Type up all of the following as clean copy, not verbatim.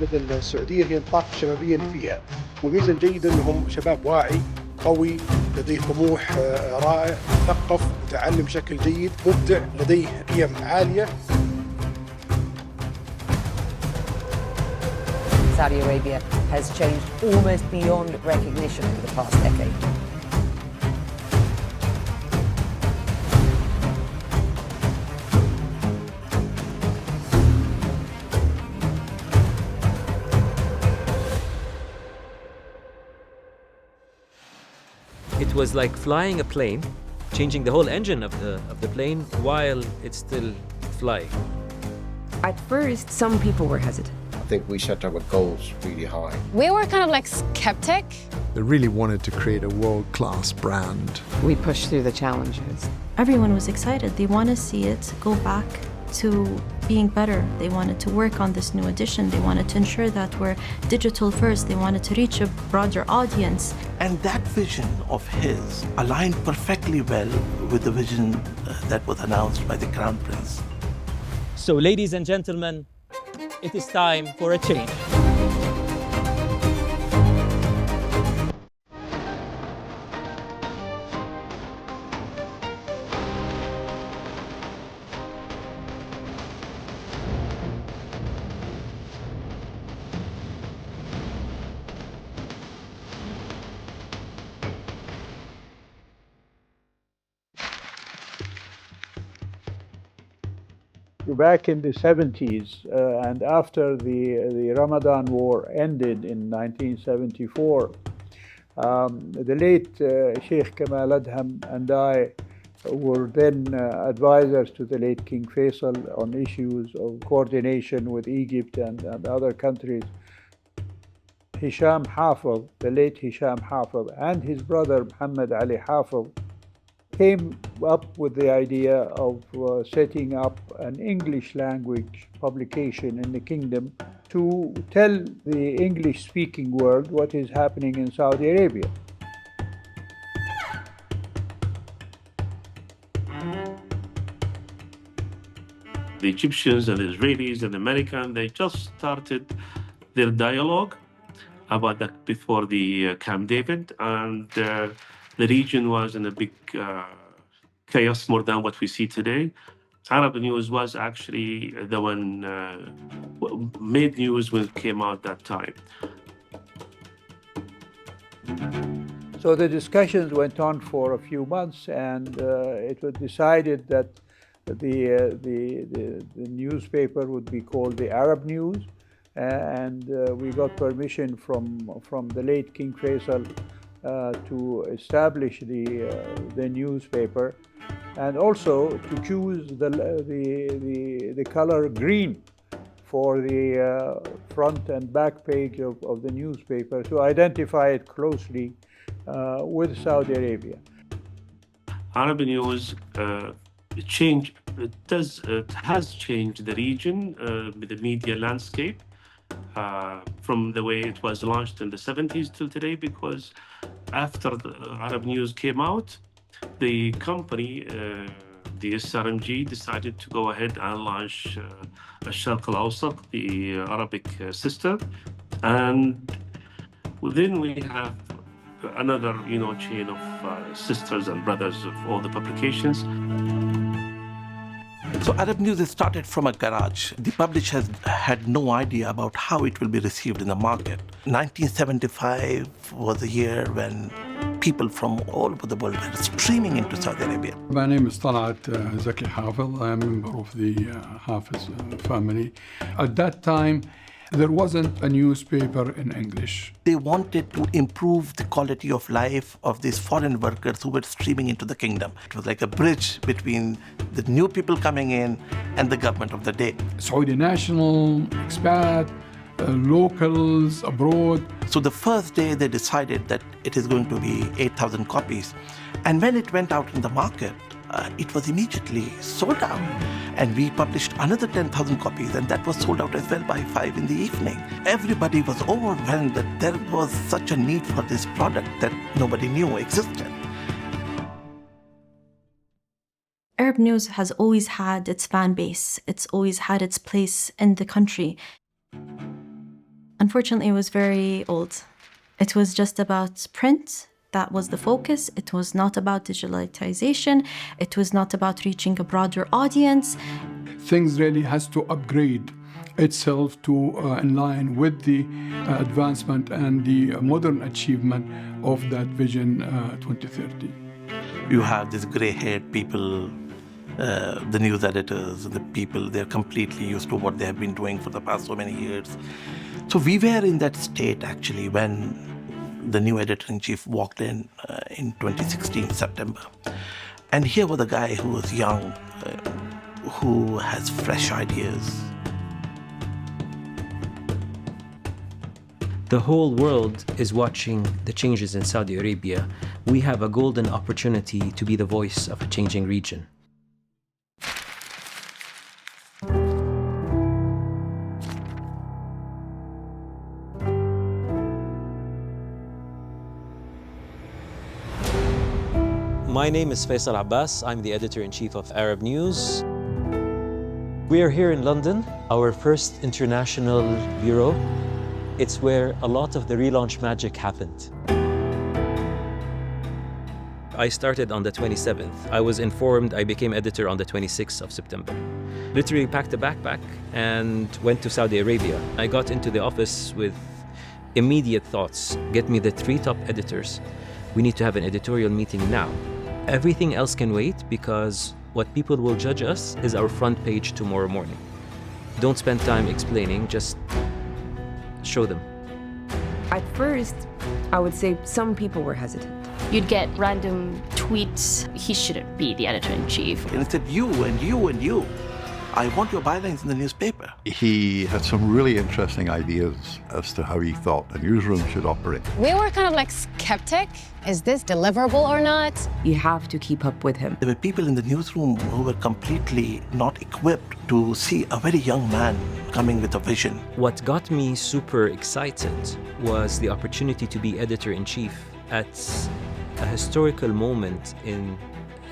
مثل السعودية هي نطاق شبابيا فيها، والميزة الجيدة أنهم شباب واعي قوي لديه طموح رائع، مثقف متعلم بشكل جيد مبدع لديه قيم عالية. Saudi Arabia has changed almost beyond recognition over the past decade. It was like flying a plane, changing the whole engine of the plane while it's still flying. At first, some people were hesitant. I think we set our goals really high. We were kind of like skeptic. They really wanted to create a world-class brand. We pushed through the challenges. Everyone was excited. They want to see it go back to being better. They wanted to work on this new edition. They wanted to ensure that we're digital first. They wanted to reach a broader audience. And that vision of his aligned perfectly well with the vision that was announced by the Crown Prince. So, ladies and gentlemen, it is time for a change. Back in the 70s, and after the Ramadan War ended in 1974, the late Sheikh Kamal Adham and I were then advisors to the late King Faisal on issues of coordination with Egypt and other countries. Hisham Hafez, the late Hisham Hafez, and his brother Muhammad Ali Hafez came up with the idea of setting up an English language publication in the kingdom to tell the English-speaking world what is happening in Saudi Arabia. The Egyptians and the Israelis and the Americans, they just started their dialogue about that before the Camp David, and the region was in a big chaos more than what we see today. Arab News was actually the one made news when it came out that time. So the discussions went on for a few months, and it was decided that the newspaper would be called the Arab News, and we got permission from the late King Faisal to establish the newspaper, and also to choose the color green for the front and back page of the newspaper to identify it closely with Saudi Arabia. Arab News has changed the region, the media landscape, from the way it was launched in the 70s till today, because after the Arab News came out, the company, the SRMG, decided to go ahead and launch Al-Sharq Al-Awsat, the Arabic sister, and then we have another, chain of sisters and brothers of all the publications. So Arab News started from a garage. The publisher had no idea about how it will be received in the market. 1975 was the year when people from all over the world were streaming into Saudi Arabia. My name is Talat Zaki Hafez. I am a member of the Hafez family. At that time, there wasn't a newspaper in English. They wanted to improve the quality of life of these foreign workers who were streaming into the kingdom. It was like a bridge between the new people coming in and the government of the day. Saudi national, expat, locals, abroad. So the first day they decided that it is going to be 8,000 copies. And when it went out in the market, it was immediately sold out. And we published another 10,000 copies, and that was sold out as well by 5 in the evening. Everybody was overwhelmed that there was such a need for this product that nobody knew existed. Arab News has always had its fan base. It's always had its place in the country. Unfortunately, it was very old. It was just about print. That was the focus. It was not about digitalization. It was not about reaching a broader audience. Things really has to upgrade itself to in line with the advancement and the modern achievement of that Vision 2030. You have these gray-haired people, the news editors, the people, they're completely used to what they have been doing for the past so many years. So we were in that state actually when the new editor-in-chief walked in 2016, September. And here was a guy who was young, who has fresh ideas. The whole world is watching the changes in Saudi Arabia. We have a golden opportunity to be the voice of a changing region. My name is Faisal Abbas. I'm the editor-in-chief of Arab News. We are here in London, our first international bureau. It's where a lot of the relaunch magic happened. I started on the 27th. I was informed I became editor on the 26th of September. Literally packed a backpack and went to Saudi Arabia. I got into the office with immediate thoughts. Get me the 3 top editors. We need to have an editorial meeting now. Everything else can wait because what people will judge us is our front page tomorrow morning. Don't spend time explaining, just show them. At first, I would say some people were hesitant. You'd get random tweets, he shouldn't be the editor-in-chief. And it said, you and you and you. I want your bylines in the newspaper. He had some really interesting ideas as to how he thought a newsroom should operate. We were kind of like skeptic. Is this deliverable or not? You have to keep up with him. There were people in the newsroom who were completely not equipped to see a very young man coming with a vision. What got me super excited was the opportunity to be editor-in-chief at a historical moment in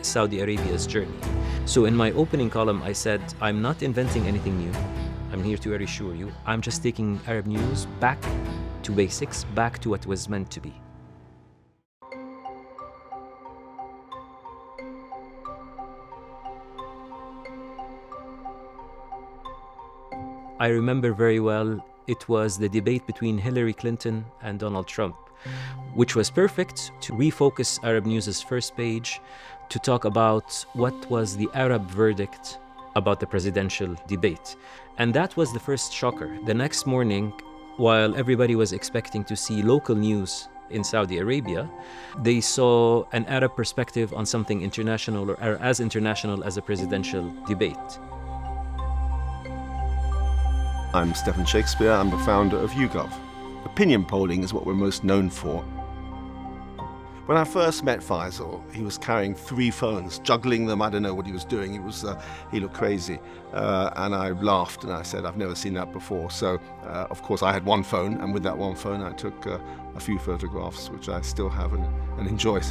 Saudi Arabia's journey. So in my opening column, I said, I'm not inventing anything new. I'm here to reassure you. I'm just taking Arab News back to basics, back to what was meant to be. I remember very well, it was the debate between Hillary Clinton and Donald Trump, which was perfect to refocus Arab News' first page to talk about what was the Arab verdict about the presidential debate. And that was the first shocker. The next morning, while everybody was expecting to see local news in Saudi Arabia, they saw an Arab perspective on something international or as international as a presidential debate. I'm Stephen Shakespeare. I'm the founder of YouGov. Opinion polling is what we're most known for. When I first met Faisal, he was carrying 3 phones, juggling them. I don't know what he was doing. He looked crazy. And I laughed and I said, I've never seen that before. So, of course, I had 1 phone, and with that 1 phone, I took a few photographs, which I still have and enjoy.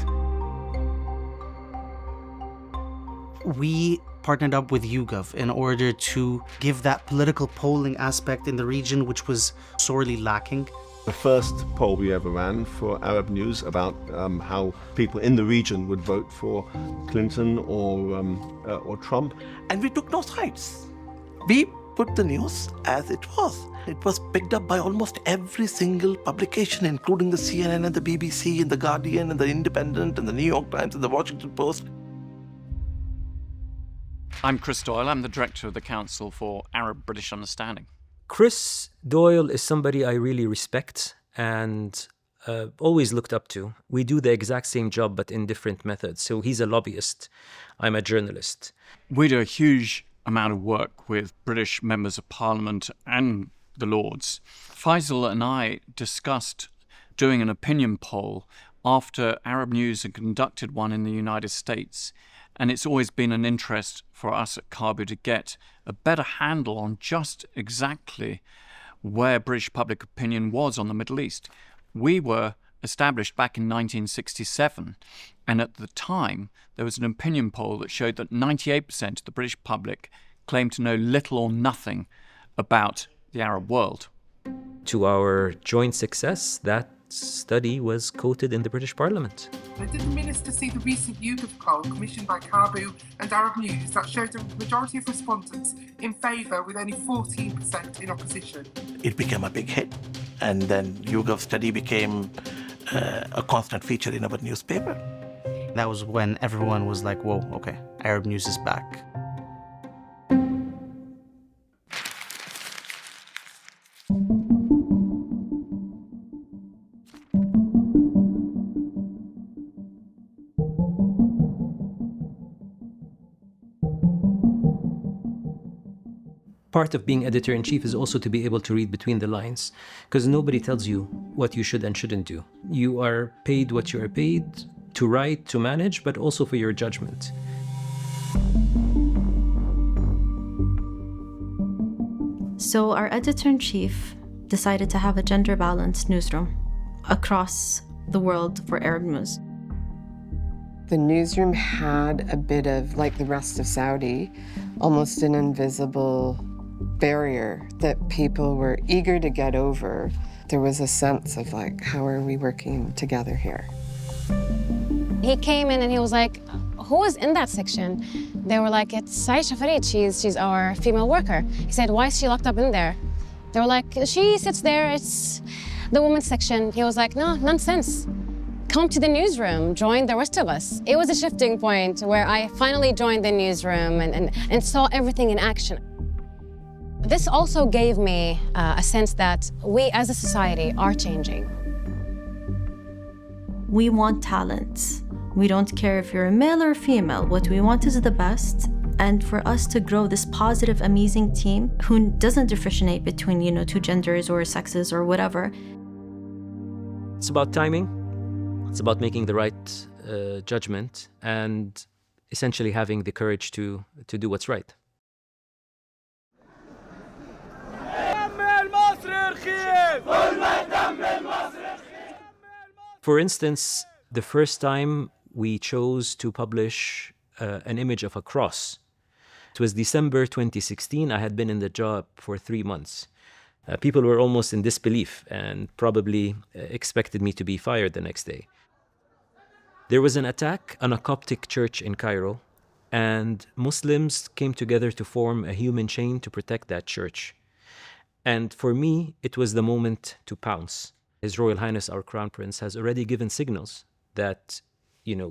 We partnered up with YouGov in order to give that political polling aspect in the region, which was sorely lacking. The first poll we ever ran for Arab News about how people in the region would vote for Clinton or Trump. And we took no sides. We put the news as it was. It was picked up by almost every single publication, including the CNN and the BBC and the Guardian and the Independent and the New York Times and the Washington Post. I'm Chris Doyle. I'm the director of the Council for Arab-British Understanding. Chris Doyle is somebody I really respect and always looked up to. We do the exact same job, but in different methods. So he's a lobbyist. I'm a journalist. We do a huge amount of work with British members of Parliament and the Lords. Faisal and I discussed doing an opinion poll after Arab News had conducted one in the United States. And it's always been an interest for us at CARBU to get a better handle on just exactly where British public opinion was on the Middle East. We were established back in 1967, and at the time there was an opinion poll that showed that 98% of the British public claimed to know little or nothing about the Arab world. To our joint success, that study was quoted in the British Parliament. Did the Minister see the recent YouGov poll commissioned by Carbu and Arab News that showed a majority of respondents in favour with only 14% in opposition? It became a big hit, and then YouGov study became a constant feature in our newspaper. That was when everyone was like, whoa, okay, Arab News is back. Part of being editor-in-chief is also to be able to read between the lines, because nobody tells you what you should and shouldn't do. You are paid what you are paid to write, to manage, but also for your judgment. So our editor-in-chief decided to have a gender-balanced newsroom across the world for Arab News. The newsroom had a bit of, like the rest of Saudi, almost an invisible barrier that people were eager to get over. There was a sense of like, how are we working together here? He came in and he was like, who is in that section? They were like, it's Saisha Farid, she's our female worker. He said, why is she locked up in there? They were like, she sits there, it's the women's section. He was like, no, nonsense. Come to the newsroom, join the rest of us. It was a shifting point where I finally joined the newsroom and saw everything in action. This also gave me a sense that we as a society are changing. We want talent. We don't care if you're a male or female. What we want is the best. And for us to grow this positive, amazing team who doesn't differentiate between, two genders or sexes or whatever. It's about timing. It's about making the right judgment and essentially having the courage to do what's right. For instance, the first time we chose to publish an image of a cross, it was December 2016. I had been in the job for 3 months. People were almost in disbelief and probably expected me to be fired the next day. There was an attack on a Coptic church in Cairo, and Muslims came together to form a human chain to protect that church. And for me, it was the moment to pounce. His Royal Highness, our Crown Prince, has already given signals that,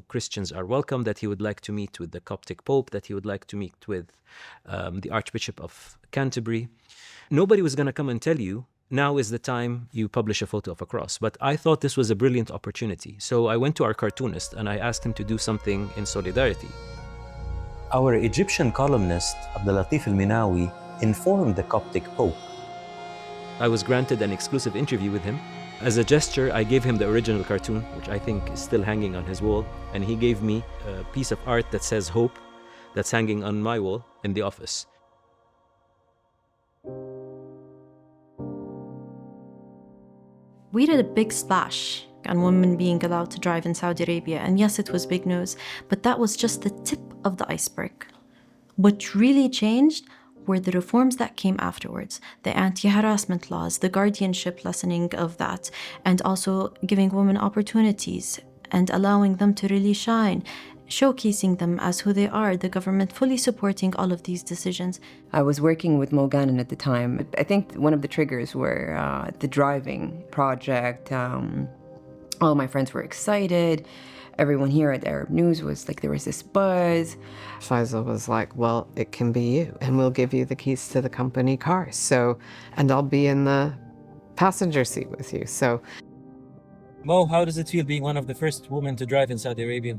Christians are welcome, that he would like to meet with the Coptic Pope, that he would like to meet with the Archbishop of Canterbury. Nobody was going to come and tell you, now is the time you publish a photo of a cross. But I thought this was a brilliant opportunity. So I went to our cartoonist and I asked him to do something in solidarity. Our Egyptian columnist, Abdelatif al-Minawi, informed the Coptic Pope. I was granted an exclusive interview with him. As a gesture, I gave him the original cartoon, which I think is still hanging on his wall. And he gave me a piece of art that says hope, that's hanging on my wall in the office. We did a big splash on women being allowed to drive in Saudi Arabia. And yes, it was big news, but that was just the tip of the iceberg. What really changed were the reforms that came afterwards, the anti-harassment laws, the guardianship lessening of that, and also giving women opportunities and allowing them to really shine, showcasing them as who they are, the government fully supporting all of these decisions. I was working with Mo Gannon at the time. I think one of the triggers were the driving project. All my friends were excited. Everyone here at Arab News was like, there was this buzz. Faisal was like, well, it can be you, and we'll give you the keys to the company car. And I'll be in the passenger seat with you. So, Mo, how does it feel being one of the first women to drive in Saudi Arabia?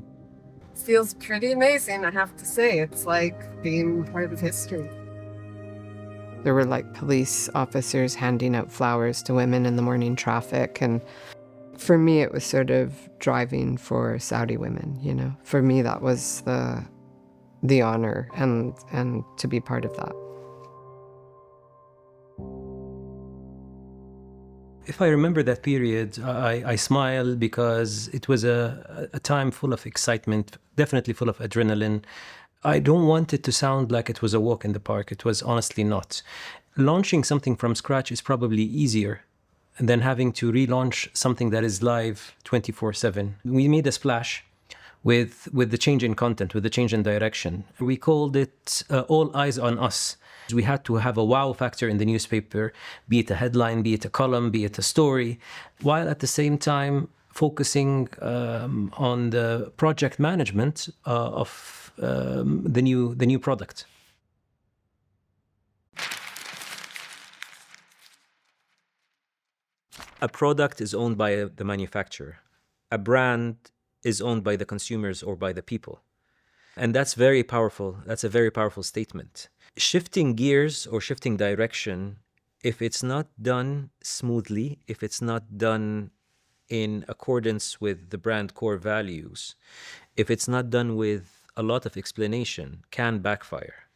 feels pretty amazing, I have to say. It's like being part of history. There were like police officers handing out flowers to women in the morning traffic, and for me, it was sort of driving for Saudi women, For me, that was the honor and to be part of that. If I remember that period, I smile because it was a time full of excitement, definitely full of adrenaline. I don't want it to sound like it was a walk in the park. It was honestly not. Launching something from scratch is probably easier and then having to relaunch something that is live 24/7. We made a splash with the change in content, with the change in direction. We called it All Eyes on Us. We had to have a wow factor in the newspaper, be it a headline, be it a column, be it a story, while at the same time focusing on the project management of the new product. A product is owned by the manufacturer. A brand is owned by the consumers or by the people. And that's very powerful. That's a very powerful statement. Shifting gears or shifting direction, if it's not done smoothly, if it's not done in accordance with the brand core values, if it's not done with a lot of explanation, can backfire.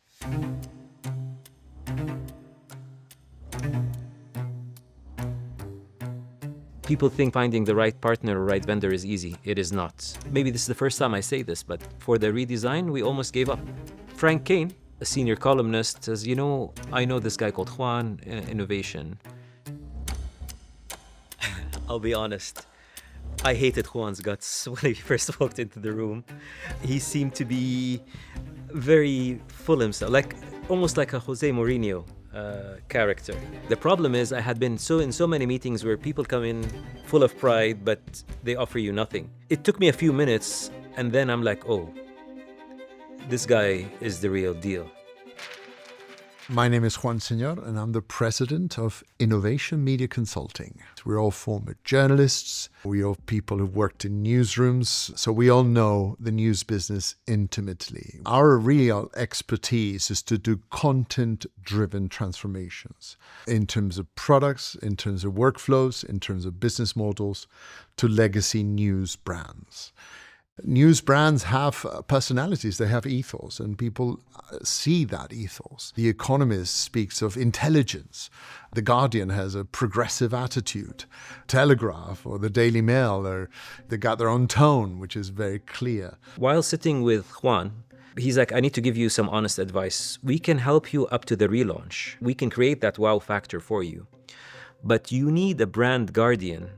People think finding the right partner or right vendor is easy. It is not. Maybe this is the first time I say this, but for the redesign, we almost gave up. Frank Kane, a senior columnist, says, I know this guy called Juan, Innovation. I'll be honest. I hated Juan's guts when he first walked into the room. He seemed to be very full himself, almost like a Jose Mourinho character. The problem is I had been in so many meetings where people come in full of pride, but they offer you nothing. It took me a few minutes, and then I'm like, oh, this guy is the real deal. My name is Juan Señor, and I'm the president of Innovation Media Consulting. We're all former journalists. We are people who've worked in newsrooms, so we all know the news business intimately. Our real expertise is to do content-driven transformations in terms of products, in terms of workflows, in terms of business models, to legacy news brands. News brands have personalities, they have ethos, and people see that ethos. The Economist speaks of intelligence. The Guardian has a progressive attitude. Telegraph or the Daily Mail, they got their own tone, which is very clear. While sitting with Juan, he's like, I need to give you some honest advice. We can help you up to the relaunch. We can create that wow factor for you. But you need a brand guardian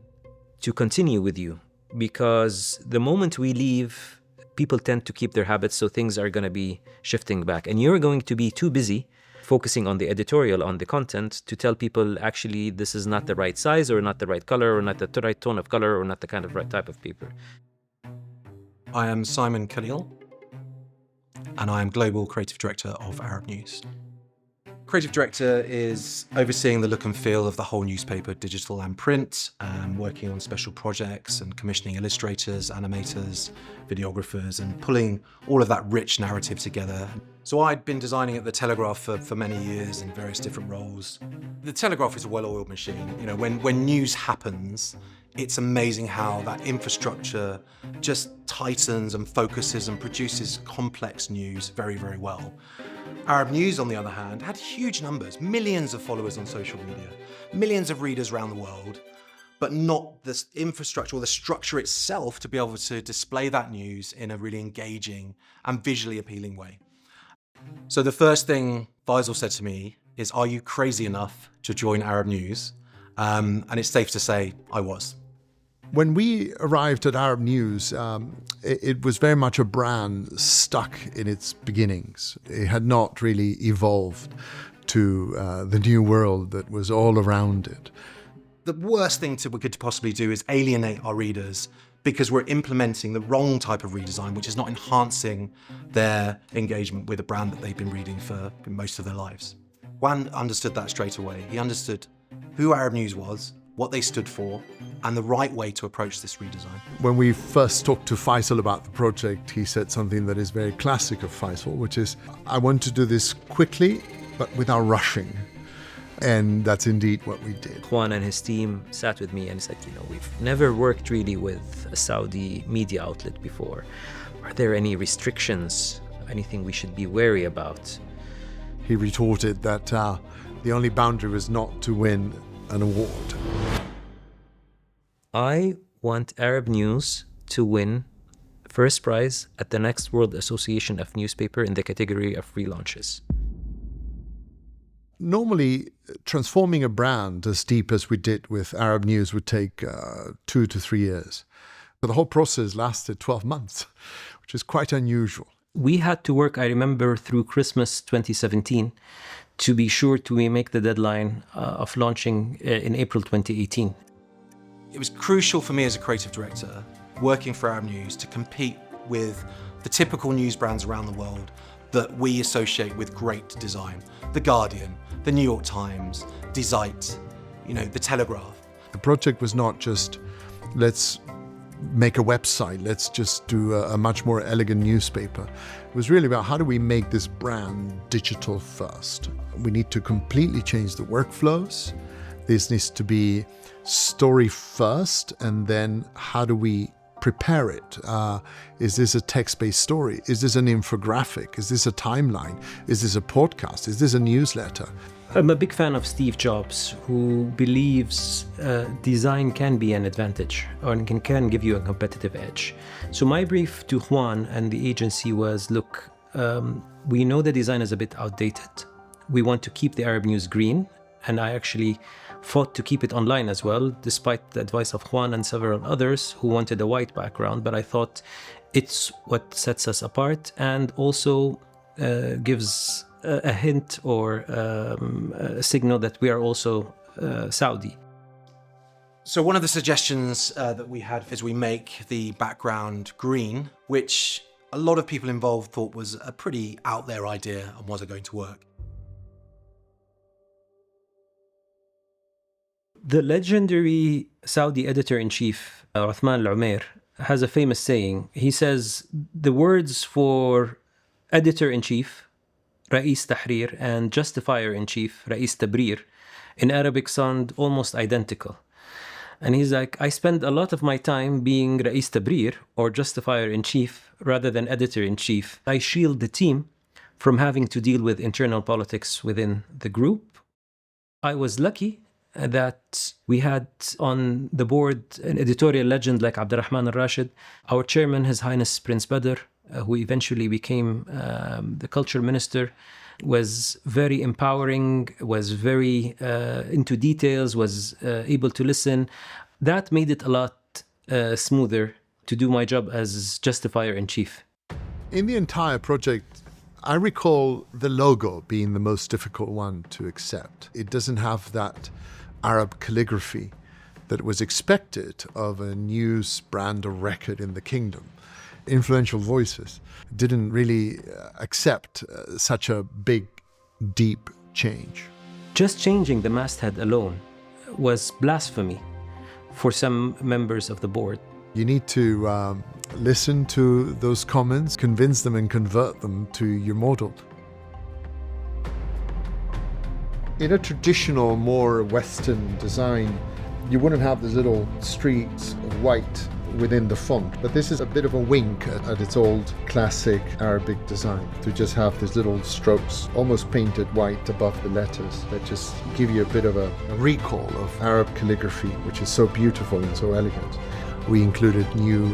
to continue with you. Because the moment we leave, people tend to keep their habits, so things are going to be shifting back. And you're going to be too busy focusing on the editorial, on the content, to tell people, actually, this is not the right size, or not the right color, or not the right tone of color, or not the kind of right type of paper. I am Simon Khalil, and I am Global Creative Director of Arab News. Creative Director is overseeing the look and feel of the whole newspaper, digital and print, working on special projects and commissioning illustrators, animators, videographers, and pulling all of that rich narrative together. So I'd been designing at the Telegraph for many years in various different roles. The Telegraph is a well-oiled machine. When news happens, it's amazing how that infrastructure just tightens and focuses and produces complex news very, very well. Arab News, on the other hand, had huge numbers, millions of followers on social media, millions of readers around the world, but not the infrastructure or the structure itself to be able to display that news in a really engaging and visually appealing way. So the first thing Faisal said to me is, are you crazy enough to join Arab News? And it's safe to say I was. When we arrived at Arab News, it was very much a brand stuck in its beginnings. It had not really evolved to the new world that was all around it. The worst thing we could possibly do is alienate our readers because we're implementing the wrong type of redesign, which is not enhancing their engagement with a brand that they've been reading for most of their lives. Juan understood that straight away. He understood who Arab News was, what they stood for, and the right way to approach this redesign. When we first talked to Faisal about the project, he said something that is very classic of Faisal, which is, I want to do this quickly, but without rushing. And that's indeed what we did. Juan and his team sat with me and said, we've never worked really with a Saudi media outlet before. Are there any restrictions, anything we should be wary about? He retorted that the only boundary was not to win an award. I want Arab News to win first prize at the next World Association of Newspaper in the category of relaunches. Normally, transforming a brand as deep as we did with Arab News would take 2 to 3 years. But the whole process lasted 12 months, which is quite unusual. We had to work, I remember, through Christmas 2017 to be sure to make the deadline of launching in April 2018. It was crucial for me as a creative director, working for Arab News, to compete with the typical news brands around the world that we associate with great design. The Guardian, the New York Times, Die Zeit, the Telegraph. The project was not just, let's make a website, let's just do a much more elegant newspaper. It was really about how do we make this brand digital first. We need to completely change the workflows. This needs to be story first, and then how do we prepare it? Is this a text-based story? Is this an infographic? Is this a timeline? Is this a podcast? Is this a newsletter? I'm a big fan of Steve Jobs, who believes design can be an advantage or can give you a competitive edge. So my brief to Juan and the agency was, look, we know the design is a bit outdated. We want to keep the Arab News green, and I actually fought to keep it online as well, despite the advice of Juan and several others who wanted a white background. But I thought it's what sets us apart and also gives a hint or a signal that we are also Saudi. So one of the suggestions that we had is we make the background green, which a lot of people involved thought was a pretty out there idea and was it going to work. The legendary Saudi editor-in-chief, Uthman al-Umair, has a famous saying. He says the words for editor-in-chief, Ra'is Tahrir, and justifier-in-chief, Ra'is Tabrir, in Arabic sound almost identical. And he's like, I spend a lot of my time being Ra'is Tabrir, or justifier-in-chief, rather than editor-in-chief. I shield the team from having to deal with internal politics within the group. I was lucky that we had on the board an editorial legend like Abdurrahman al-Rashid, our chairman, His Highness Prince Badr, who eventually became the culture minister, was very empowering, was very into details, was able to listen. That made it a lot smoother to do my job as justifier-in-chief. In the entire project, I recall the logo being the most difficult one to accept. It doesn't have that Arab calligraphy that was expected of a news brand or record in the kingdom. Influential voices didn't really accept such a big, deep change. Just changing the masthead alone was blasphemy for some members of the board. You need to listen to those comments, convince them and convert them to your model. In a traditional, more Western design, you wouldn't have these little streaks of white within the font, but this is a bit of a wink at its old classic Arabic design, to just have these little strokes almost painted white above the letters that just give you a bit of a recall of Arab calligraphy, which is so beautiful and so elegant. We included new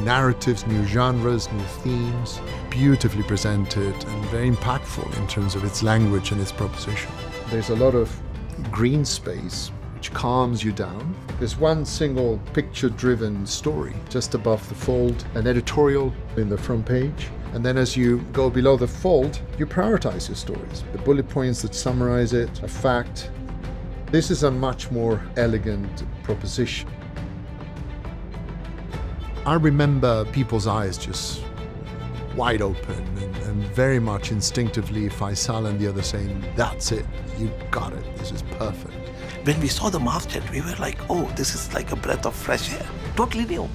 narratives, new genres, new themes, beautifully presented and very impactful in terms of its language and its proposition. There's a lot of green space which calms you down. There's one single picture-driven story just above the fold, an editorial in the front page. And then as you go below the fold, you prioritize your stories. The bullet points that summarize it, a fact. This is a much more elegant proposition. I remember people's eyes just wide open and very much instinctively Faisal and the other saying, that's it, you got it, this is perfect. When we saw the masthead, we were like, oh, this is like a breath of fresh air. Totally new.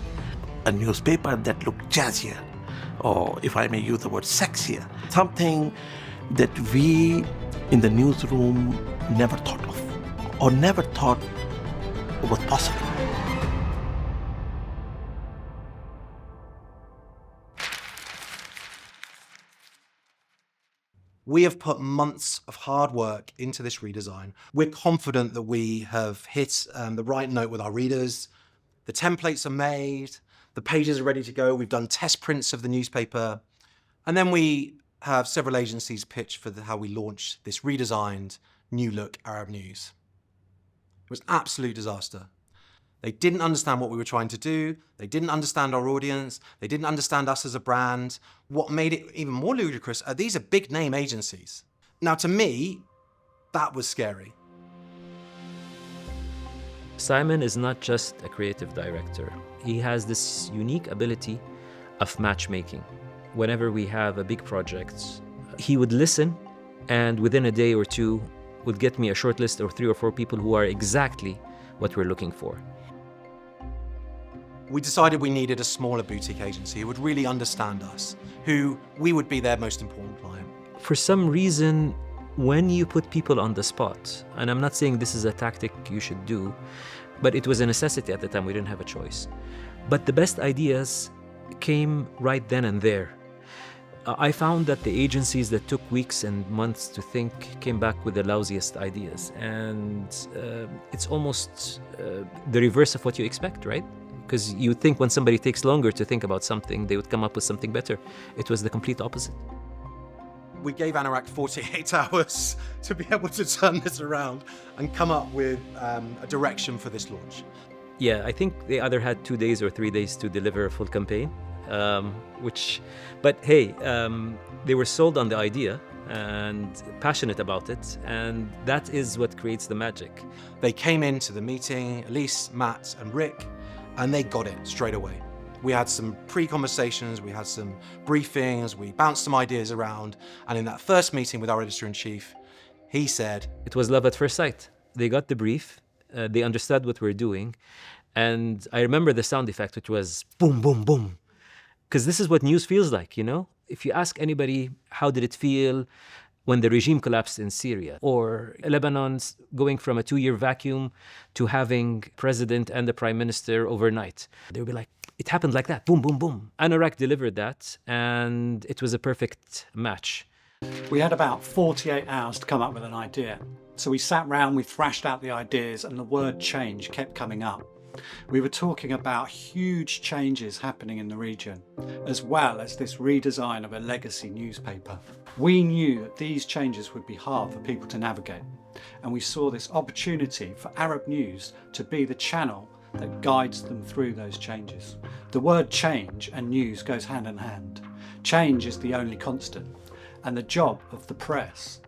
A newspaper that looked jazzier, or if I may use the word sexier. Something that we in the newsroom never thought of, or never thought was possible. We have put months of hard work into this redesign. We're confident that we have hit the right note with our readers. The templates are made, the pages are ready to go. We've done test prints of the newspaper. And then we have several agencies pitch for how we launch this redesigned New Look Arab News. It was an absolute disaster. They didn't understand what we were trying to do. They didn't understand our audience. They didn't understand us as a brand. What made it even more ludicrous are these are big name agencies. Now, to me, that was scary. Simon is not just a creative director. He has this unique ability of matchmaking. Whenever we have a big project, he would listen and within a day or two would get me a short list of 3 or 4 people who are exactly what we're looking for. We decided we needed a smaller boutique agency who would really understand us, who we would be their most important client. For some reason, when you put people on the spot, and I'm not saying this is a tactic you should do, but it was a necessity at the time, we didn't have a choice. But the best ideas came right then and there. I found that the agencies that took weeks and months to think came back with the lousiest ideas. And it's almost the reverse of what you expect, right? Because you think when somebody takes longer to think about something, they would come up with something better. It was the complete opposite. We gave Anorak 48 hours to be able to turn this around and come up with a direction for this launch. Yeah, I think they either had 2 days or 3 days to deliver a full campaign, but hey, they were sold on the idea and passionate about it, and that is what creates the magic. They came into the meeting, Elise, Matt, and Rick, and they got it straight away. We had some pre-conversations, we had some briefings, we bounced some ideas around, and in that first meeting with our editor-in-chief, he said... It was love at first sight. They got the brief, they understood what we're doing, and I remember the sound effect, which was boom, boom, boom. Because this is what news feels like, you know? If you ask anybody, how did it feel when the regime collapsed in Syria, or Lebanon's going from a 2-year vacuum to having president and the prime minister overnight, they'll be like, it happened like that, boom, boom, boom. Anorak delivered that, and it was a perfect match. We had about 48 hours to come up with an idea. So we sat round, we thrashed out the ideas, and the word change kept coming up. We were talking about huge changes happening in the region, as well as this redesign of a legacy newspaper. We knew that these changes would be hard for people to navigate, and we saw this opportunity for Arab News to be the channel that guides them through those changes. The word change and news goes hand in hand. Change is the only constant, and the job of the press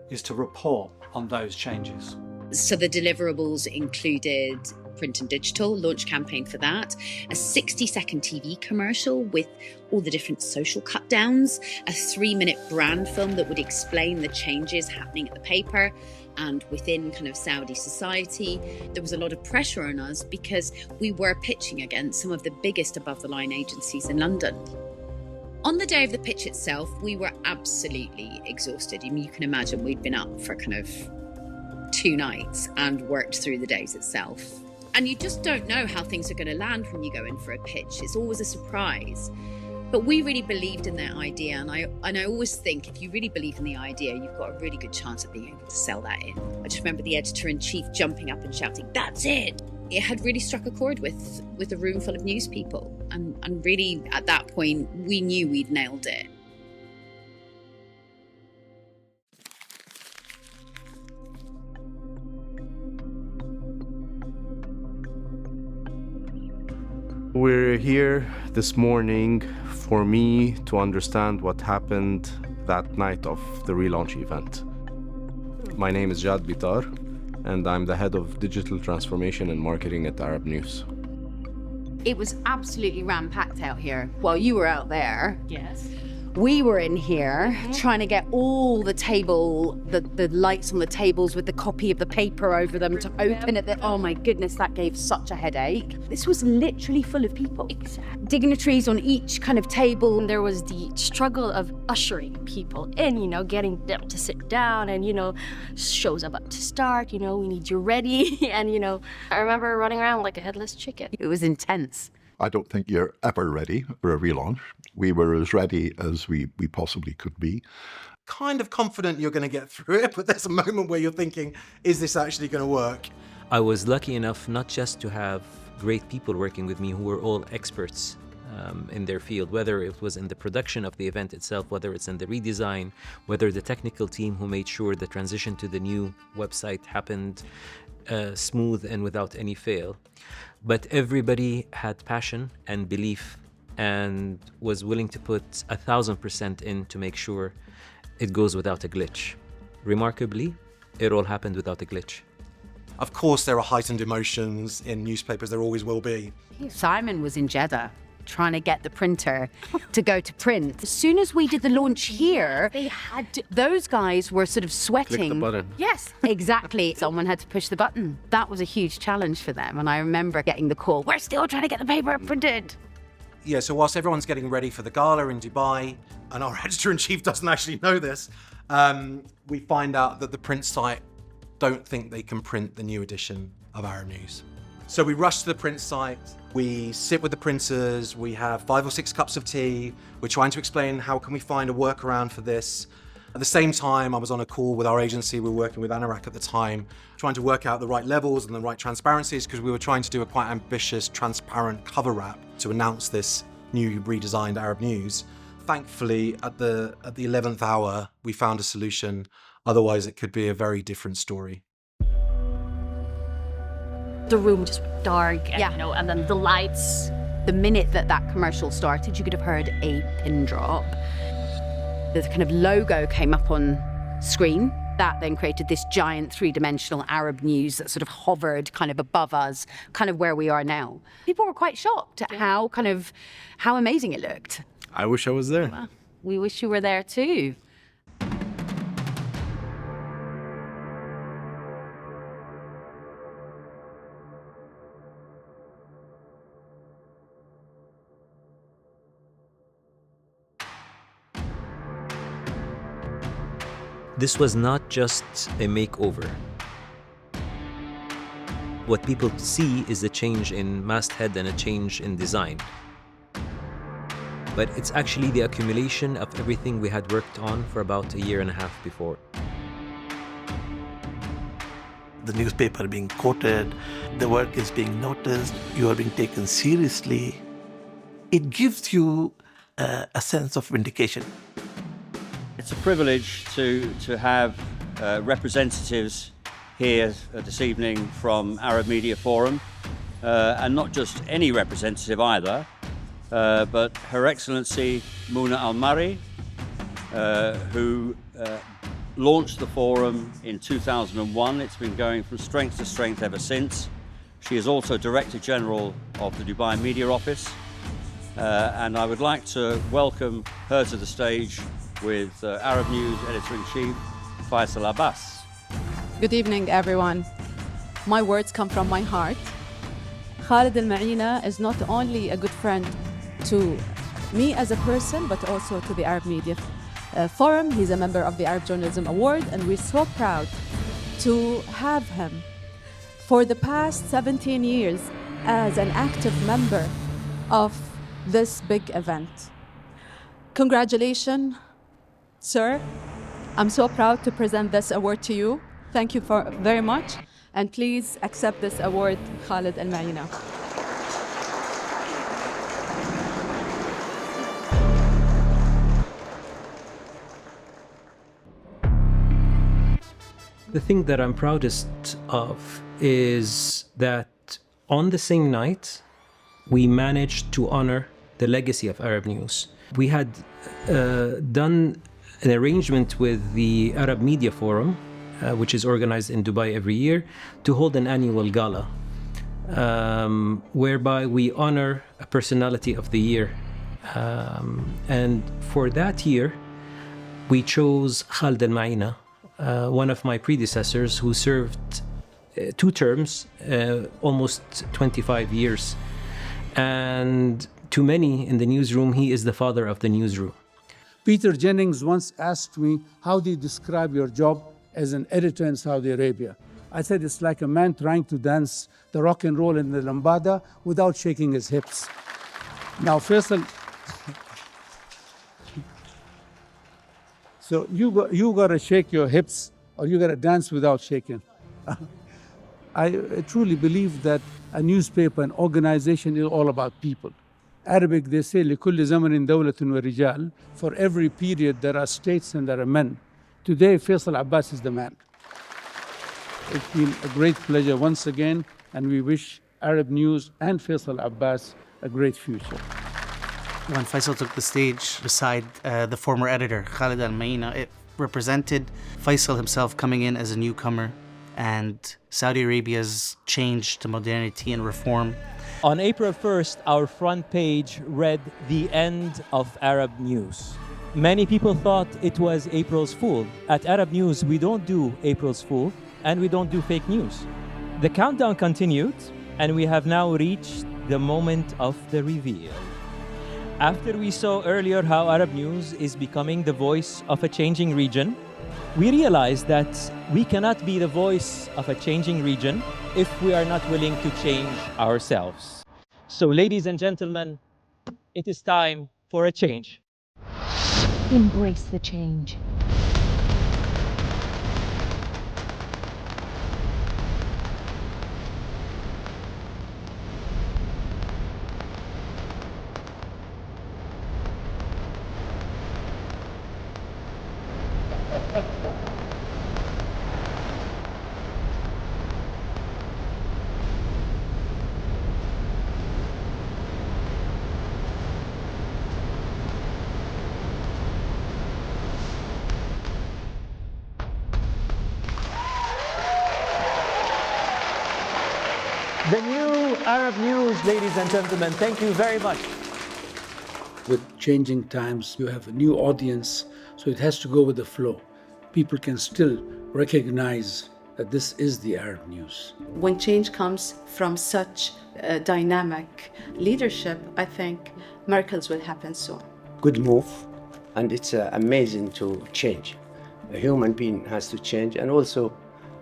is to report on those changes. So the deliverables included print and digital, launch campaign for that, a 60-second TV commercial with all the different social cut downs, a 3-minute brand film that would explain the changes happening at the paper and within kind of Saudi society. There was a lot of pressure on us because we were pitching against some of the biggest above-the-line agencies in London. On the day of the pitch itself, we were absolutely exhausted. I mean, you can imagine we'd been up for kind of 2 nights and worked through the days itself. And you just don't know how things are going to land when you go in for a pitch. It's always a surprise. But we really believed in that idea. And I always think if you really believe in the idea, you've got a really good chance of being able to sell that in. I just remember the editor-in-chief jumping up and shouting, "That's it!" It had really struck a chord with a room full of news people. And really, at that point, we knew we'd nailed it. We're here this morning for me to understand what happened that night of the relaunch event. My name is Jad Bitar, and I'm the head of digital transformation and marketing at Arab News. It was absolutely ram-packed out here. While you were out there, Yes. we were in here trying to get all the the lights on the tables with the copy of the paper over them to open it. Oh my goodness, that gave such a headache. This was literally full of people. Exactly. Dignitaries on each kind of table. And there was the struggle of ushering people in, getting them to sit down and, show's about to start, we need you ready. And, I remember running around like a headless chicken. It was intense. I don't think you're ever ready for a relaunch. We were as ready as we possibly could be. Kind of confident you're going to get through it, but there's a moment where you're thinking, is this actually going to work? I was lucky enough not just to have great people working with me who were all experts in their field, whether it was in the production of the event itself, whether it's in the redesign, whether the technical team who made sure the transition to the new website happened smooth and without any fail. But everybody had passion and belief and was willing to put 1,000% in to make sure it goes without a glitch. Remarkably, it all happened without a glitch. Of course, there are heightened emotions in newspapers, there always will be. Simon was in Jeddah trying to get the printer to go to print. As soon as we did the launch here, those guys were sort of sweating. Click the button. Yes, exactly. Someone had to push the button. That was a huge challenge for them. And I remember getting the call, we're still trying to get the paper printed. Yeah, so whilst everyone's getting ready for the gala in Dubai, and our editor-in-chief doesn't actually know this, we find out that the print site don't think they can print the new edition of Arab News. So we rush to the print site, we sit with the printers, we have 5 or 6 cups of tea, we're trying to explain how can we find a workaround for this. At the same time, I was on a call with our agency, we were working with Anorak at the time, trying to work out the right levels and the right transparencies, because we were trying to do a quite ambitious, transparent cover wrap to announce this new redesigned Arab News. Thankfully, at the 11th hour, we found a solution. Otherwise, it could be a very different story. The room just went dark, and, and then the lights. The minute that commercial started, you could have heard a pin drop. The kind of logo came up on screen. That then created this giant three-dimensional Arab News that sort of hovered kind of above us, kind of where we are now. People were quite shocked at how amazing it looked. I wish I was there. Well, we wish you were there too. This was not just a makeover. What people see is a change in masthead and a change in design. But it's actually the accumulation of everything we had worked on for about 1.5 years before. The newspaper being quoted, the work is being noticed, you are being taken seriously. It gives you a sense of vindication. It's a privilege to have representatives here this evening from Arab Media Forum, and not just any representative either, but Her Excellency Muna Al-Mari, who launched the forum in 2001. It's been going from strength to strength ever since. She is also Director General of the Dubai Media Office, and I would like to welcome her to the stage with Arab News Editor-in-Chief Faisal Abbas. Good evening, everyone. My words come from my heart. Khalid Al-Ma'ina is not only a good friend to me as a person, but also to the Arab Media Forum. He's a member of the Arab Journalism Award, and we're so proud to have him for the past 17 years as an active member of this big event. Congratulations, sir. I'm so proud to present this award to you. Thank you very much. And please accept this award, Khalid Al-Ma'ina. The thing that I'm proudest of is that on the same night, we managed to honor the legacy of Arab News. We had done an arrangement with the Arab Media Forum, which is organized in Dubai every year, to hold an annual gala, whereby we honor a personality of the year. And for that year, we chose Khalid Al-Ma'ina, one of my predecessors who served 2 terms, almost 25 years. And to many in the newsroom, he is the father of the newsroom. Peter Jennings once asked me, how do you describe your job as an editor in Saudi Arabia? I said, it's like a man trying to dance the rock and roll in the lambada without shaking his hips. Now, Faisal, so you got to shake your hips, or you got to dance without shaking. I truly believe that a newspaper, an organization is all about people. Arabic, they say, لكل زمن دولة ورجال. For every period, there are states and there are men. Today, Faisal Abbas is the man. It's been a great pleasure once again, and we wish Arab News and Faisal Abbas a great future. When Faisal took the stage beside the former editor, Khalid Al-Maina, it represented Faisal himself coming in as a newcomer and Saudi Arabia's change to modernity and reform. On April 1st, our front page read the end of Arab News. Many people thought it was April's Fool. At Arab News, we don't do April's Fool and we don't do fake news. The countdown continued and we have now reached the moment of the reveal. After we saw earlier how Arab News is becoming the voice of a changing region, we realized that we cannot be the voice of a changing region if we are not willing to change ourselves. So, ladies and gentlemen, it is time for a change. Embrace the change. The new Arab News, ladies and gentlemen, thank you very much. With changing times, you have a new audience, so it has to go with the flow. People can still recognize that this is the Arab News. When change comes from such dynamic leadership, I think miracles will happen soon. Good move, and it's amazing to change. A human being has to change, and also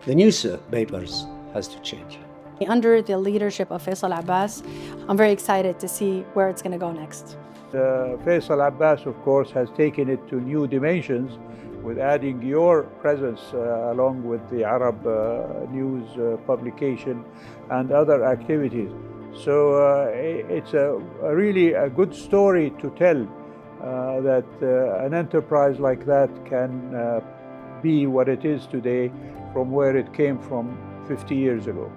the newspapers has to change. Under the leadership of Faisal Abbas, I'm very excited to see where it's going to go next. Faisal Abbas, of course, has taken it to new dimensions with adding your presence along with the Arab news publication and other activities. So it's really a good story to tell that an enterprise like that can be what it is today from where it came from 50 years ago.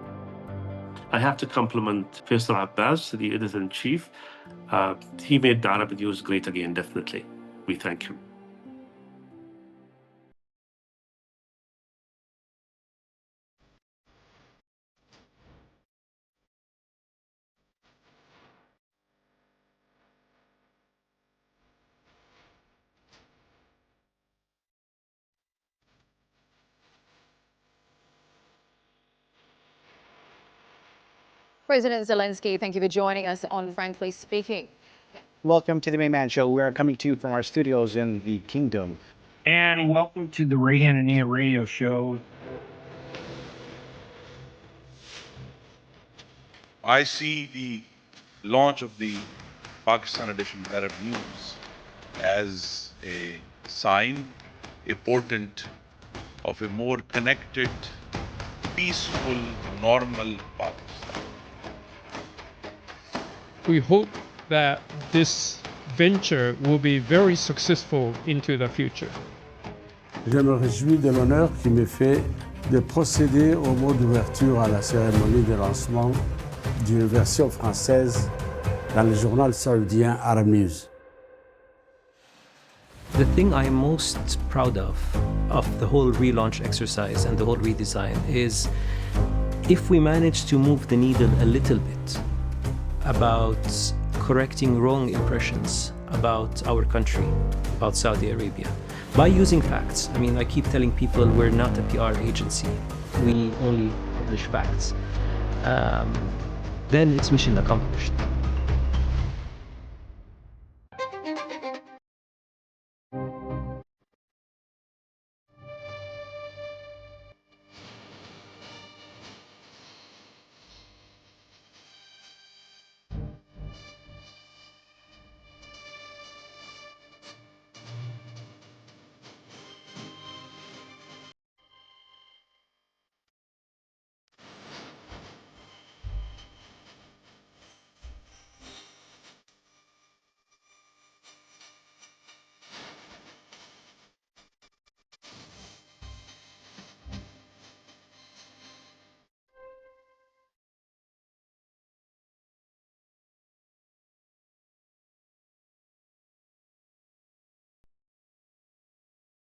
I have to compliment Faisal Abbas, the editor-in-chief. He made the Arab News great again, definitely. We thank him. President Zelensky, thank you for joining us on Frankly Speaking. Welcome to the Main Man Show. We are coming to you from our studios in the Kingdom. And welcome to the Rayhan and Nia radio show. I see the launch of the Pakistan edition of Arab News as a sign, a portent of a more connected, peaceful, normal Pakistan. We hope that this venture will be very successful into the future. Je me réjouis de l'honneur qui m'est fait de procéder au mot d'ouverture à la cérémonie de lancement d'une version française dans le journal saoudien Arab News. The thing I'm most proud of the whole relaunch exercise and the whole redesign is if we manage to move the needle a little bit about correcting wrong impressions about our country, about Saudi Arabia, by using facts. I mean, I keep telling people we're not a PR agency. We only publish facts. Then it's mission accomplished.